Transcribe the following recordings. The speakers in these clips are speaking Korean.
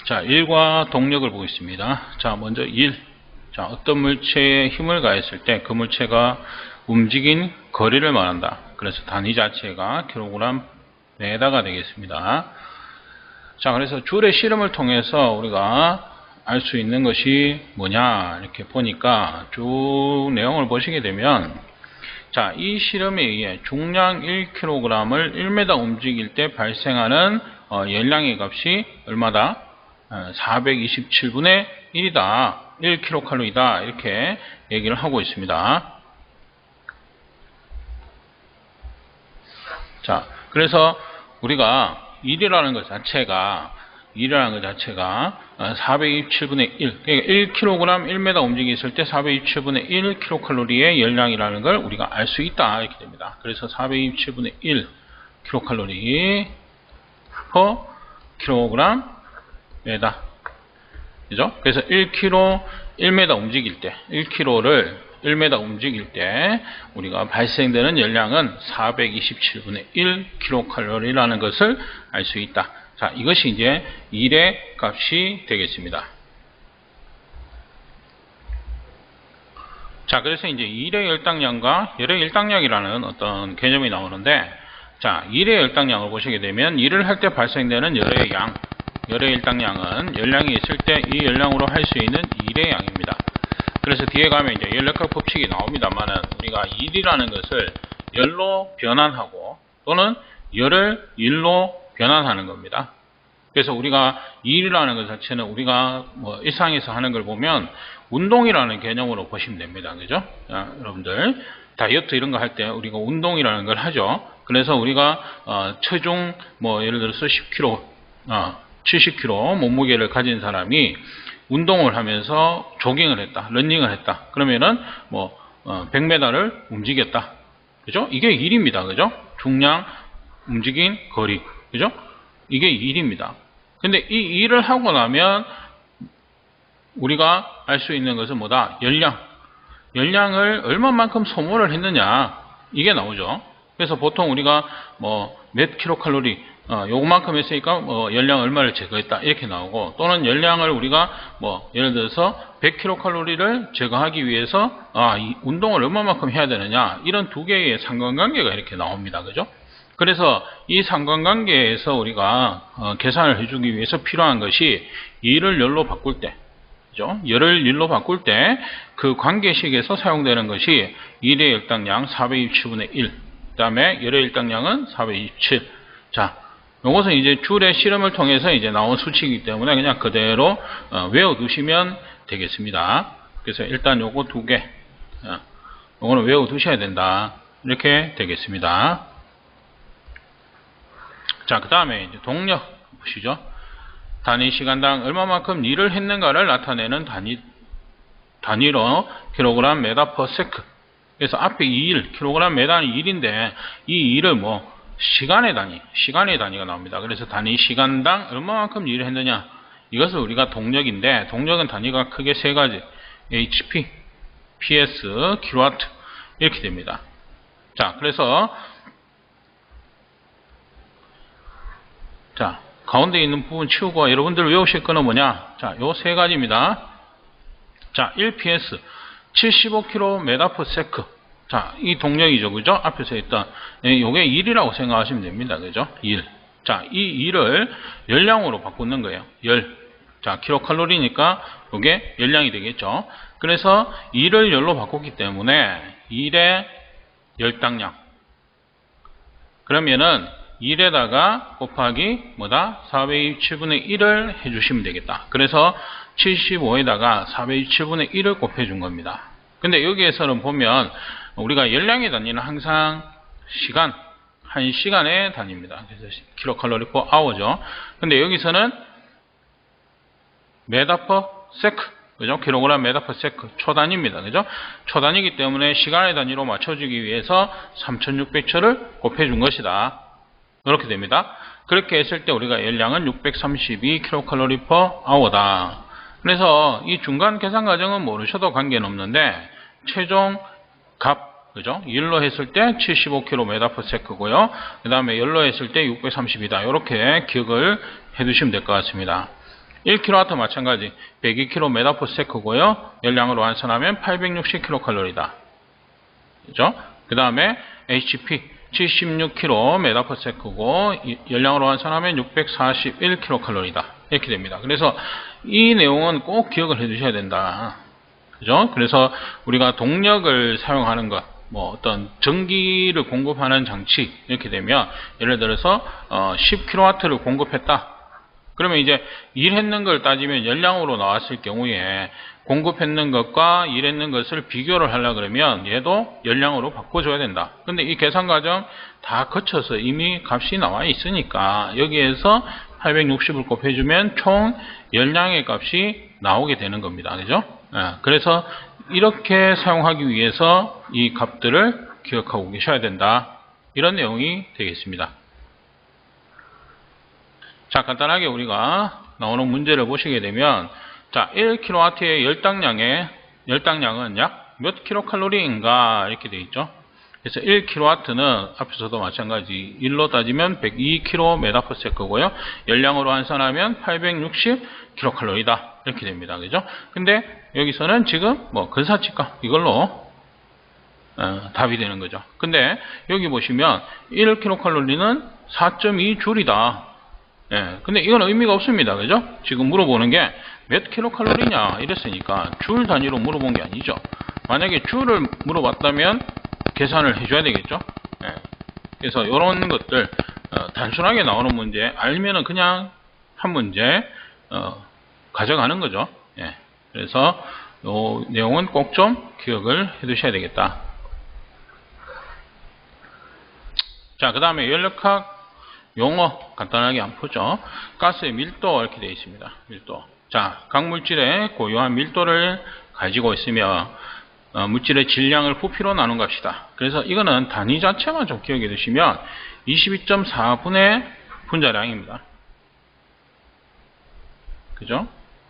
자, 1과 동력을 보겠습니다. 자, 먼저 1. 자, 어떤 물체에 힘을 가했을 때 그 물체가 움직인 거리를 말한다. 그래서 단위 자체가 킬로그램 메다가 되겠습니다. 자, 그래서 줄의 실험을 통해서 우리가 알 수 있는 것이 뭐냐 이렇게 보니까 쭉 내용을 보시게 되면, 자, 이 실험에 의해 중량 1kg을 1m 움직일 때 발생하는 열량의 값이 얼마다? 427분의 1이다. 1kcal이다. 이렇게 얘기를 하고 있습니다. 자, 그래서 우리가 1이라는 것 자체가 427분의 1, 그러니까 1kg 1m 움직였을 때 427분의 1kcal의 열량이라는 걸 우리가 알 수 있다. 이렇게 됩니다. 그래서 427분의 1kcal per kg 메다. 그죠? 그래서 1kg 1m 움직일 때, 1kg를 1m 움직일 때 우리가 발생되는 열량은 427분의 1kcal라는 것을 알 수 있다. 자, 이것이 이제 1의 값이 되겠습니다. 자, 그래서 이제 1의 열당량과 열의 일당량이라는 어떤 개념이 나오는데, 자, 1의 열당량을 보시게 되면 1을 할 때 발생되는 열의 양, 열의 일당량은 열량이 있을 때 이 열량으로 할 수 있는 1의 양입니다. 그래서 뒤에 가면 이제 열역학 법칙이 나옵니다만은 우리가 1이라는 것을 열로 변환하고 또는 열을 1로 변환하는 겁니다. 그래서 우리가 1이라는 것 자체는 우리가 뭐 일상에서 하는 걸 보면 운동이라는 개념으로 보시면 됩니다. 그죠? 자, 여러분들 다이어트 이런 거 할 때 우리가 운동이라는 걸 하죠. 그래서 우리가 체중 뭐 예를 들어서 10kg, 70kg 몸무게를 가진 사람이 운동을 하면서 조깅을 했다, 러닝을 했다. 그러면은 뭐 100m를 움직였다. 그죠? 이게 1입니다. 그죠? 중량, 움직인 거리. 그죠? 이게 1입니다. 근데 이 일을 하고 나면 우리가 알 수 있는 것은 뭐다? 열량. 열량을 얼마만큼 소모를 했느냐. 이게 나오죠. 그래서 보통 우리가 뭐 몇 킬로칼로리, 요만큼 했으니까 열량 얼마를 제거했다. 이렇게 나오고, 또는 열량을 우리가 뭐 예를 들어서 100킬로칼로리를 제거하기 위해서 이 운동을 얼마만큼 해야 되느냐. 이런 두 개의 상관관계가 이렇게 나옵니다. 그죠? 그래서 이 상관관계에서 우리가 계산을 해주기 위해서 필요한 것이 2를 열로 바꿀 때, 그죠? 열을 1로 바꿀 때 그 관계식에서 사용되는 것이 1의 열당량 427분의 1, 그 다음에 열의 일당량은 427. 자, 이것은 이제 줄의 실험을 통해서 이제 나온 수치이기 때문에 그냥 그대로 외워두시면 되겠습니다. 그래서 일단 요거 두 개, 요거는 외워두셔야 된다. 이렇게 되겠습니다. 자, 그 다음에 이제 동력 보시죠. 단위 시간당 얼마만큼 일을 했는가를 나타내는 단위로 킬로그램 메다 퍼 세크. 그래서 앞에 2일, 킬로그램 메다는 1인데 이 일을 뭐 시간의 단위가 나옵니다. 그래서 단위 시간당 얼마만큼 일을 했느냐. 이것을 우리가 동력인데, 동력은 단위가 크게 세 가지. HP, PS, 킬로와트 이렇게 됩니다. 자, 그래서 자, 가운데 있는 부분 치우고 여러분들 외우실 거는 뭐냐? 자, 요 세 가지입니다. 자, 1PS 75km/s. 자, 이 동력이죠. 그죠? 앞에서 했던 요게 1이라고 생각하시면 됩니다. 그죠? 1. 자, 이 1을 열량으로 바꾸는 거예요. 열. 자, 킬로칼로리니까 요게 열량이 되겠죠. 그래서 1을 열로 바꿨기 때문에 1의 열당량. 그러면은 1에다가 곱하기 뭐다? 427분의 1을 해주시면 되겠다. 그래서 75에다가 427분의 1을 곱해준 겁니다. 근데 여기에서는 보면 우리가 열량의 단위는 항상 시간, 1시간의 단위입니다. 그래서 킬로칼로리 퍼 아워죠. 근데 여기서는 메다 퍼 세크, 그죠? 킬로그램 메다 퍼 세크, 초단위입니다. 그죠? 초단위이기 때문에 시간의 단위로 맞춰주기 위해서 3600초를 곱해준 것이다. 이렇게 됩니다. 그렇게 했을 때 우리가 열량은 632kcal per hour다. 그래서 이 중간 계산 과정은 모르셔도 관계는 없는데, 최종 값, 그죠? 열로 했을 때 75km/s고요. 그 다음에 열로 했을 때 630이다. 이렇게 기억을 해 두시면 될 것 같습니다. 1kW 마찬가지 102km/s고요. 열량으로 환산하면 860kcal다. 그죠? 그 다음에 HP 76km/s고 열량으로 환산하면 641kcal다. 이렇게 됩니다. 그래서 이 내용은 꼭 기억을 해 두셔야 된다. 그죠? 그래서 우리가 동력을 사용하는 것, 뭐 어떤 전기를 공급하는 장치 이렇게 되면 예를 들어서 10kW를 공급했다. 그러면 이제 일했는 걸 따지면 열량으로 나왔을 경우에 공급했는 것과 일했는 것을 비교를 하려 그러면 얘도 열량으로 바꿔줘야 된다. 근데 이 계산 과정 다 거쳐서 이미 값이 나와 있으니까 여기에서 860을 곱해주면 총 열량의 값이 나오게 되는 겁니다. 그죠? 그래서 이렇게 사용하기 위해서 이 값들을 기억하고 계셔야 된다. 이런 내용이 되겠습니다. 자, 간단하게 우리가 나오는 문제를 보시게 되면, 자, 1kW의 열당량은 약 몇 킬로칼로리인가 이렇게 되어 있죠. 그래서 1kW는 앞에서도 마찬가지 1로 따지면 102km/s고요. 열량으로 환산하면 860kcal다. 이렇게 됩니다. 그죠? 근데 여기서는 지금 뭐 근사치값 이걸로 답이 되는 거죠. 근데 여기 보시면 1kcal는 4.2줄이다. 예, 근데 이건 의미가 없습니다. 그죠? 지금 물어보는 게 몇 킬로칼로리냐 이랬으니까 줄 단위로 물어본 게 아니죠. 만약에 줄을 물어봤다면 계산을 해줘야 되겠죠. 예, 그래서 이런 것들 단순하게 나오는 문제 알면은 그냥 한 문제 가져가는 거죠. 예, 그래서 이 내용은 꼭 좀 기억을 해 두셔야 되겠다. 자, 그 다음에 연력학 용어 간단하게 한번 보죠. 가스의 밀도 이렇게 되어 있습니다. 밀도. 자, 각 물질의 고유한 밀도를 가지고 있으며 물질의 질량을 부피로 나눈 값이다. 그래서 이거는 단위 자체만 좀 기억해 두시면 22.4분의 분자량입니다. 그죠?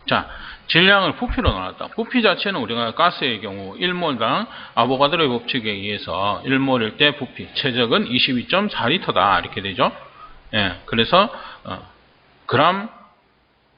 자, 질량을 부피로 나눴다. 부피 자체는 우리가 가스의 경우 1몰당 아보가드로의 법칙에 의해서 1몰일 때 부피, 최적은 22.4L다. 이렇게 되죠. 예, 그래서 그람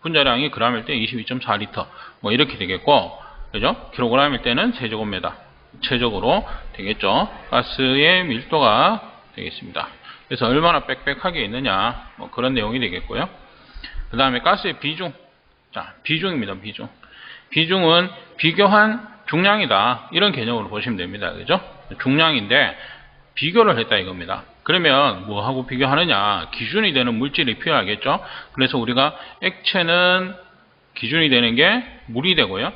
분자량이 g일 때 22.4L 뭐 이렇게 되겠고, 그죠? 킬로그램일 때는 세제곱미터 최적으로 되겠죠. 가스의 밀도가 되겠습니다. 그래서 얼마나 빽빽하게 있느냐 뭐 그런 내용이 되겠고요. 그 다음에 가스의 비중. 자, 비중입니다. 비중은 비교한 중량이다. 이런 개념으로 보시면 됩니다. 그죠? 중량인데 비교를 했다 이겁니다. 그러면 뭐하고 비교하느냐? 기준이 되는 물질이 필요하겠죠? 그래서 우리가 액체는 기준이 되는 게 물이 되고요.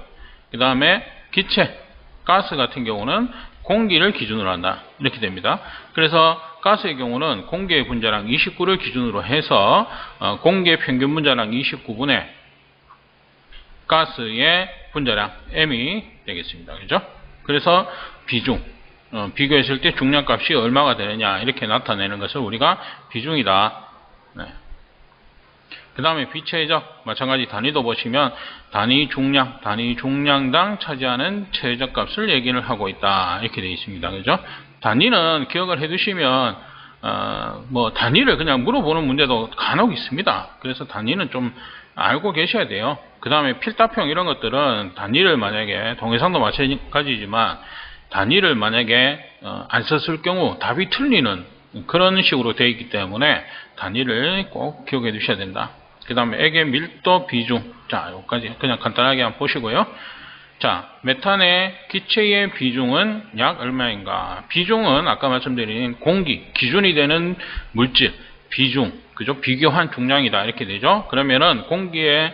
그 다음에 기체, 가스 같은 경우는 공기를 기준으로 한다. 이렇게 됩니다. 그래서 가스의 경우는 공기의 분자량 29를 기준으로 해서 공기의 평균 분자량 29분의 가스의 분자량 M이 되겠습니다. 그죠? 그래서 비중. 비교했을 때 중량값이 얼마가 되느냐 이렇게 나타내는 것을 우리가 비중이다. 네. 그 다음에 비체적 마찬가지 단위도 보시면 단위 중량당 차지하는 최저값을 얘기를 하고 있다 이렇게 되어 있습니다. 그죠? 단위는 기억을 해두시면 뭐 단위를 그냥 물어보는 문제도 간혹 있습니다. 그래서 단위는 좀 알고 계셔야 돼요. 그 다음에 필답형 이런 것들은 단위를 만약에 동해상도 마찬가지지만 단위를 만약에 안 썼을 경우 답이 틀리는 그런 식으로 되어 있기 때문에 단위를 꼭 기억해 두셔야 된다. 그 다음에 액의 밀도 비중. 자, 여기까지 그냥 간단하게 한번 보시고요. 자, 메탄의 기체의 비중은 약 얼마인가? 비중은 아까 말씀드린 공기, 기준이 되는 물질, 비중, 그죠? 비교한 중량이다. 이렇게 되죠? 그러면은 공기의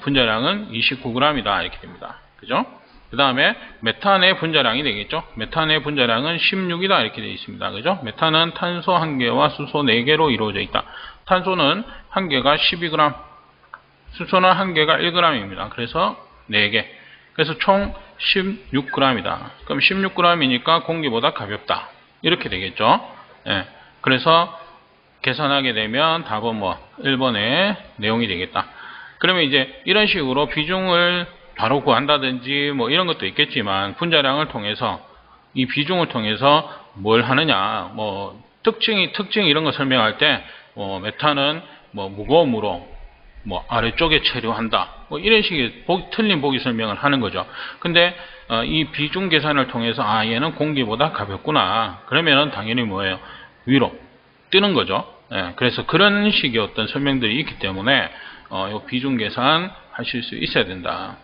분자량은 29g이다. 이렇게 됩니다. 그죠? 그 다음에 메탄의 분자량이 되겠죠. 메탄의 분자량은 16이다 이렇게 되어 있습니다. 그죠? 메탄은 탄소 1개와 수소 4개로 이루어져 있다. 탄소는 1개가 12g, 수소는 1개가 1g입니다. 그래서 4개. 그래서 총 16g이다. 그럼 16g이니까 공기보다 가볍다. 이렇게 되겠죠. 예. 그래서 계산하게 되면 답은 뭐 1번의 내용이 되겠다. 그러면 이제 이런 식으로 비중을 바로 구한다든지 뭐 이런 것도 있겠지만 분자량을 통해서 이 비중을 통해서 뭘 하느냐 뭐 특징 이런 거 설명할 때 메탄은 뭐 무거움으로 뭐 아래쪽에 체류한다. 뭐 이런 식의 틀린 보기 설명을 하는 거죠. 근데 이 비중 계산을 통해서 얘는 공기보다 가볍구나. 그러면은 당연히 뭐예요? 위로 뜨는 거죠. 예, 그래서 그런 식의 어떤 설명들이 있기 때문에 이 비중 계산 하실 수 있어야 된다.